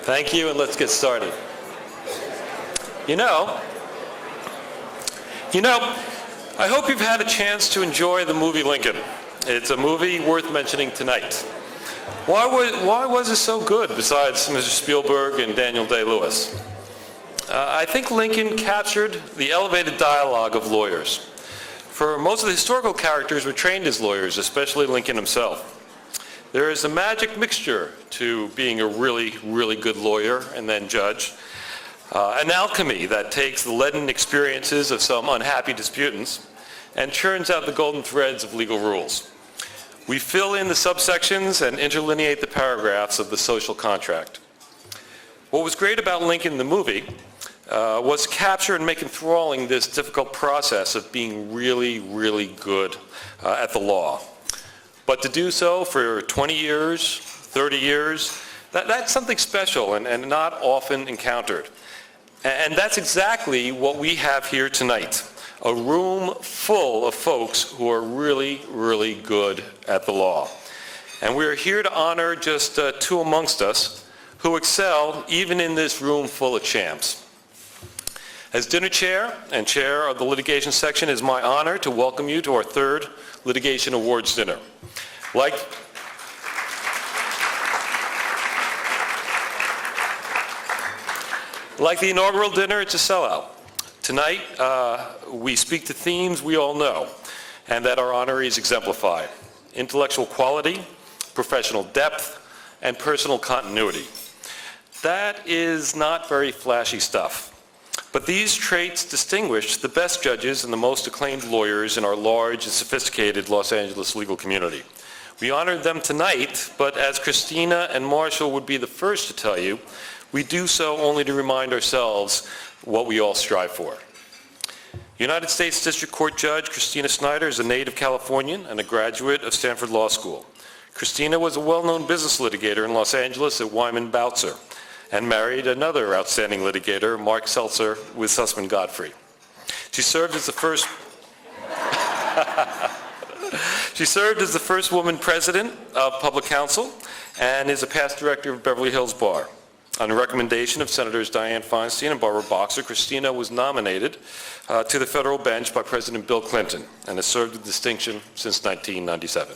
Thank you, and let's get started. You know, I hope you've had a chance to enjoy the movie Lincoln. It's a movie worth mentioning tonight. Why was it so good, besides Mr. Spielberg and Daniel Day-Lewis? I think Lincoln captured the elevated dialogue of lawyers. For most of the historical characters were trained as lawyers, especially Lincoln himself. There is a magic mixture to being a really, really good lawyer and then judge. An alchemy that takes the leaden experiences of some unhappy disputants and churns out the golden threads of legal rules. We fill in the subsections and interlineate the paragraphs of the social contract. What was great about Lincoln the movie was to capture and make enthralling this difficult process of being really, really good at the law. But to do so for 20 years, 30 years, that's something special and not often encountered. And that's exactly what we have here tonight. A room full of folks who are really, really good at the law. And we're here to honor just two amongst us who excel even in this room full of champs. As dinner chair and chair of the litigation section, it is my honor to welcome you to our third litigation awards dinner. Like the inaugural dinner, it's a sellout. Tonight, we speak to themes we all know and that our honorees exemplify: intellectual quality, professional depth, and personal continuity. That is not very flashy stuff. But these traits distinguish the best judges and the most acclaimed lawyers in our large and sophisticated Los Angeles legal community. We honored them tonight, but as Christina and Marshall would be the first to tell you, we do so only to remind ourselves what we all strive for. United States District Court Judge Christina Snyder is a native Californian and a graduate of Stanford Law School. Christina was a well-known business litigator in Los Angeles at Wyman Boutzer and married another outstanding litigator, Mark Seltzer, with Sussman Godfrey. She served as the first woman president of Public Counsel and is a past director of Beverly Hills Bar. On the recommendation of Senators Dianne Feinstein and Barbara Boxer, Christina was nominated to the federal bench by President Bill Clinton and has served with distinction since 1997.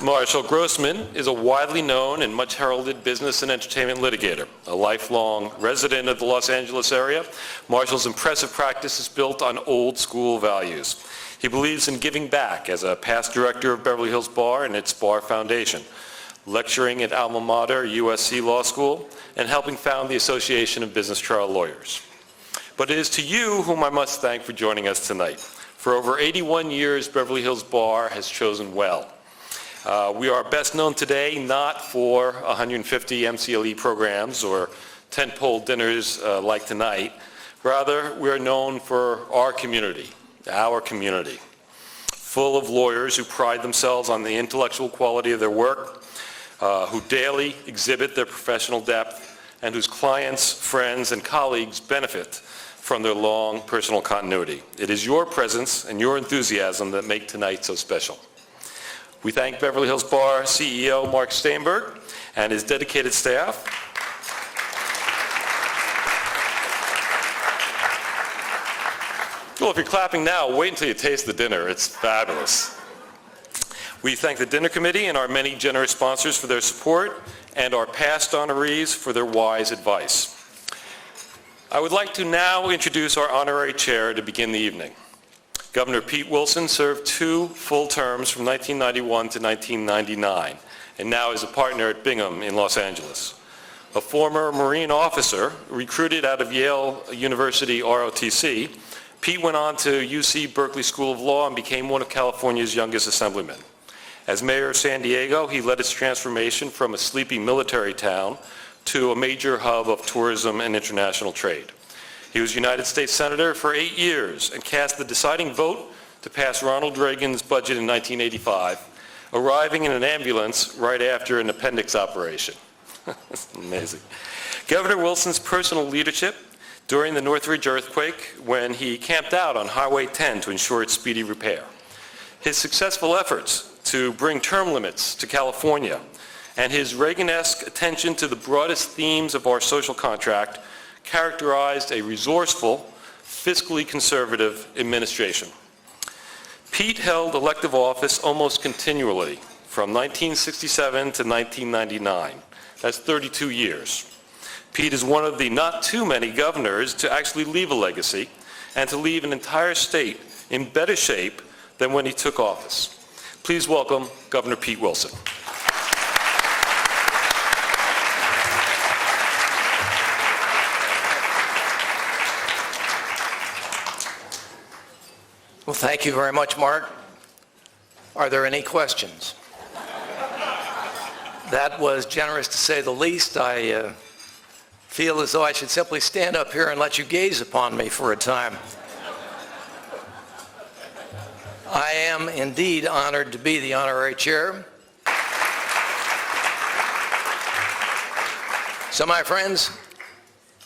Marshall Grossman is a widely known and much heralded business and entertainment litigator. A lifelong resident of the Los Angeles area, Marshall's impressive practice is built on old school values. He believes in giving back as a past director of Beverly Hills Bar and its Bar Foundation, lecturing at alma mater USC Law School, and helping found the Association of Business Trial Lawyers. But it is to you whom I must thank for joining us tonight. For over 81 years, Beverly Hills Bar has chosen well. We are best known today not for 150 MCLE programs or tentpole dinners like tonight. Rather, we are known for our community, full of lawyers who pride themselves on the intellectual quality of their work, who daily exhibit their professional depth, and whose clients, friends, and colleagues benefit from their long personal continuity. It is your presence and your enthusiasm that make tonight so special. We thank Beverly Hills Bar CEO Mark Steinberg and his dedicated staff. Well, if you're clapping now, wait until you taste the dinner. It's fabulous. We thank the dinner committee and our many generous sponsors for their support and our past honorees for their wise advice. I would like to now introduce our honorary chair to begin the evening. Governor Pete Wilson served 2 full terms from 1991 to 1999 and now is a partner at Bingham in Los Angeles. A former Marine officer recruited out of Yale University ROTC, Pete went on to UC Berkeley School of Law and became one of California's youngest assemblymen. As mayor of San Diego, he led its transformation from a sleepy military town to a major hub of tourism and international trade. He was United States Senator for 8 years and cast the deciding vote to pass Ronald Reagan's budget in 1985, arriving in an ambulance right after an appendix operation. Amazing. Governor Wilson's personal leadership during the Northridge earthquake when he camped out on Highway 10 to ensure its speedy repair. His successful efforts to bring term limits to California and his Reagan-esque attention to the broadest themes of our social contract characterized a resourceful, fiscally conservative administration. Pete held elective office almost continually from 1967 to 1999. That's 32 years. Pete is one of the not too many governors to actually leave a legacy and to leave an entire state in better shape than when he took office. Please welcome Governor Pete Wilson. Well, thank you very much, Mark. Are there any questions? That was generous to say the least. I feel as though I should simply stand up here and let you gaze upon me for a time. I am indeed honored to be the honorary chair. So, my friends,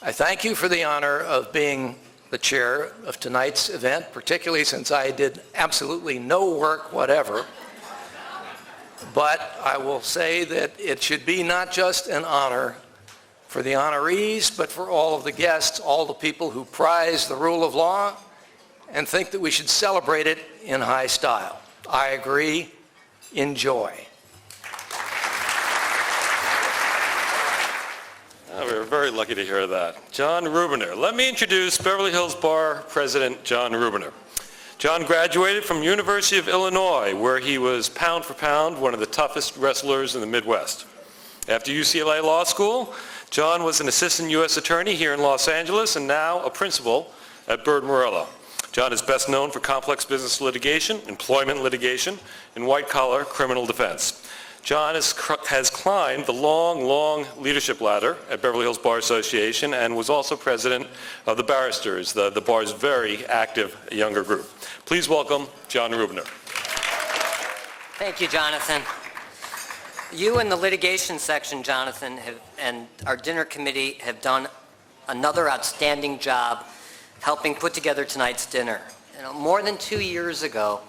I thank you for the honor of being the chair of tonight's event, particularly since I did absolutely no work whatever. But I will say that it should be not just an honor for the honorees, but for all of the guests, all the people who prize the rule of law and think that we should celebrate it in high style. I agree. Enjoy. We're very lucky to hear that. John Rubiner. Let me introduce Beverly Hills Bar President John Rubiner. John graduated from University of Illinois, where he was pound for pound one of the toughest wrestlers in the Midwest. After UCLA Law School, John was an assistant U.S. attorney here in Los Angeles and now a principal at Bird Morello. John is best known for complex business litigation, employment litigation, and white-collar criminal defense. John has climbed the long leadership ladder at Beverly Hills Bar Association and was also president of the Barristers, the bar's very active younger group. Please welcome John Rubiner. Thank you, Jonathan. You and the litigation section, Jonathan, and our dinner committee have done another outstanding job helping put together tonight's dinner. More than 2 years ago,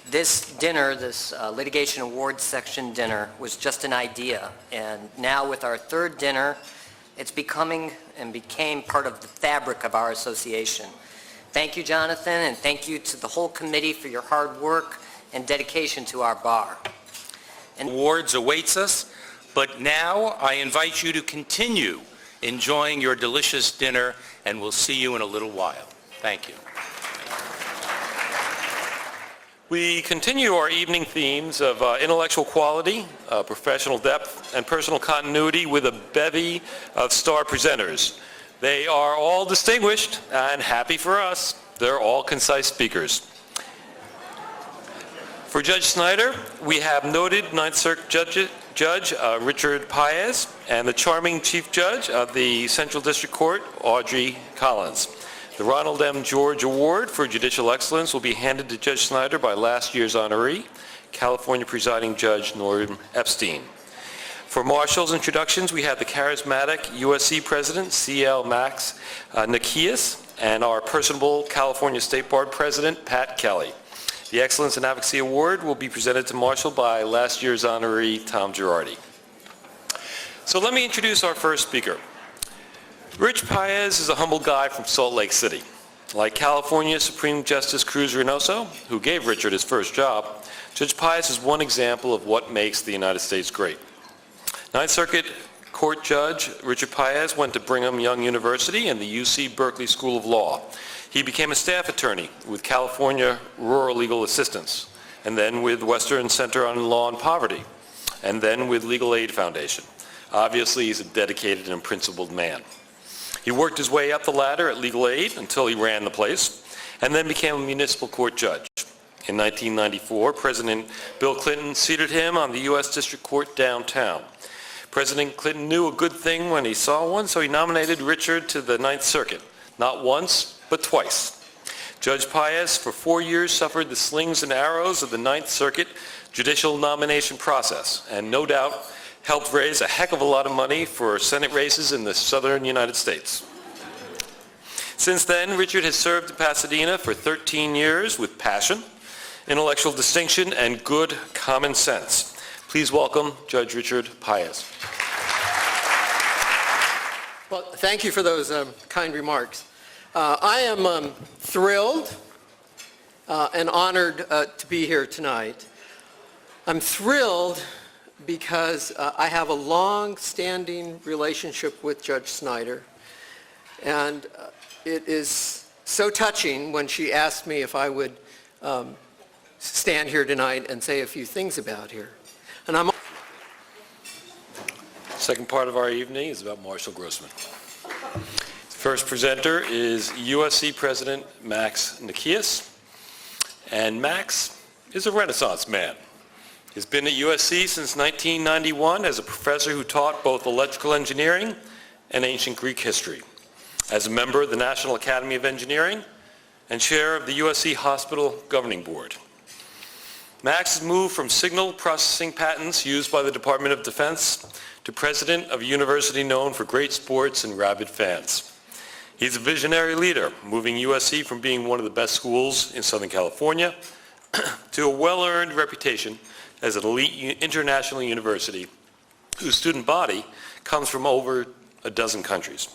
this dinner, this litigation awards section dinner, was just an idea. And now with our third dinner, it's becoming and became part of the fabric of our association. Thank you, Jonathan, and thank you to the whole committee for your hard work and dedication to our bar. Awards awaits us, but now I invite you to continue enjoying your delicious dinner, and we'll see you in a little while. Thank you. We continue our evening themes of intellectual quality, professional depth, and personal continuity with a bevy of star presenters. They are all distinguished, and happy for us, they're all concise speakers. For Judge Snyder, we have noted Ninth Circuit Judge Richard Paez and the charming Chief Judge of the Central District Court, Audrey Collins. The Ronald M. George Award for Judicial Excellence will be handed to Judge Snyder by last year's honoree, California Presiding Judge Norm Epstein. For Marshall's introductions, we have the charismatic USC President, C.L. Max Nikias, and our personable California State Bar President, Pat Kelly. The Excellence in Advocacy Award will be presented to Marshall by last year's honoree, Tom Girardi. So let me introduce our first speaker. Rich Paez is a humble guy from Salt Lake City. Like California Supreme Justice Cruz Reynoso, who gave Richard his first job, Judge Paez is one example of what makes the United States great. Ninth Circuit Court Judge Richard Paez went to Brigham Young University and the UC Berkeley School of Law. He became a staff attorney with California Rural Legal Assistance, and then with Western Center on Law and Poverty, and then with Legal Aid Foundation. Obviously, he's a dedicated and principled man. He worked his way up the ladder at Legal Aid until he ran the place, and then became a municipal court judge. In 1994, President Bill Clinton seated him on the U.S. District Court downtown. President Clinton knew a good thing when he saw one, so he nominated Richard to the Ninth Circuit, not once, but twice. Judge Paez, for 4 years, suffered the slings and arrows of the Ninth Circuit judicial nomination process, and no doubt helped raise a heck of a lot of money for Senate races in the southern United States. Since then, Richard has served in Pasadena for 13 years with passion, intellectual distinction, and good common sense. Please welcome Judge Richard Paez. Well, thank you for those kind remarks. I am thrilled and honored to be here tonight. I'm thrilled because I have a long-standing relationship with Judge Snyder, and it is so touching when she asked me if I would stand here tonight and say a few things about her. And I'm Second part of our evening is about Marshall Grossman. First presenter is USC President Max Nikias. And Max is a Renaissance man. He's been at USC since 1991 as a professor who taught both electrical engineering and ancient Greek history, as a member of the National Academy of Engineering and chair of the USC Hospital Governing Board. Max has moved from signal processing patents used by the Department of Defense to president of a university known for great sports and rabid fans. He's a visionary leader, moving USC from being one of the best schools in Southern California to a well-earned reputation as an elite international university whose student body comes from over a dozen countries.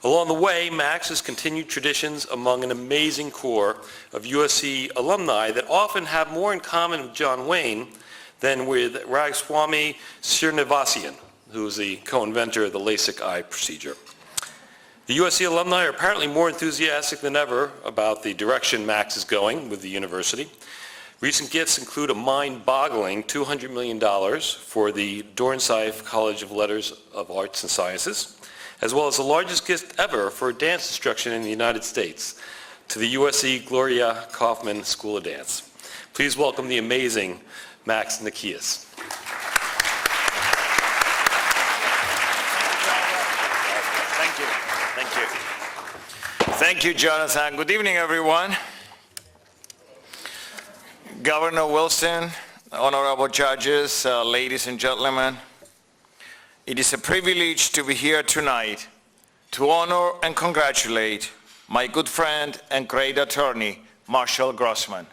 Along the way, Max has continued traditions among an amazing core of USC alumni that often have more in common with John Wayne than with Raghswamy Srinivasan, who is the co-inventor of the LASIK eye procedure. The USC alumni are apparently more enthusiastic than ever about the direction Max is going with the university. Recent gifts include a mind-boggling $200 million for the Dornsife College of Letters of Arts and Sciences, as well as the largest gift ever for dance instruction in the United States to the USC Gloria Kaufman School of Dance. Please welcome the amazing Max Nikias. Thank you. Thank you. Thank you, Jonathan. Good evening, everyone. Governor Wilson, honorable judges, ladies and gentlemen, it is a privilege to be here tonight to honor and congratulate my good friend and great attorney, Marshall Grossman.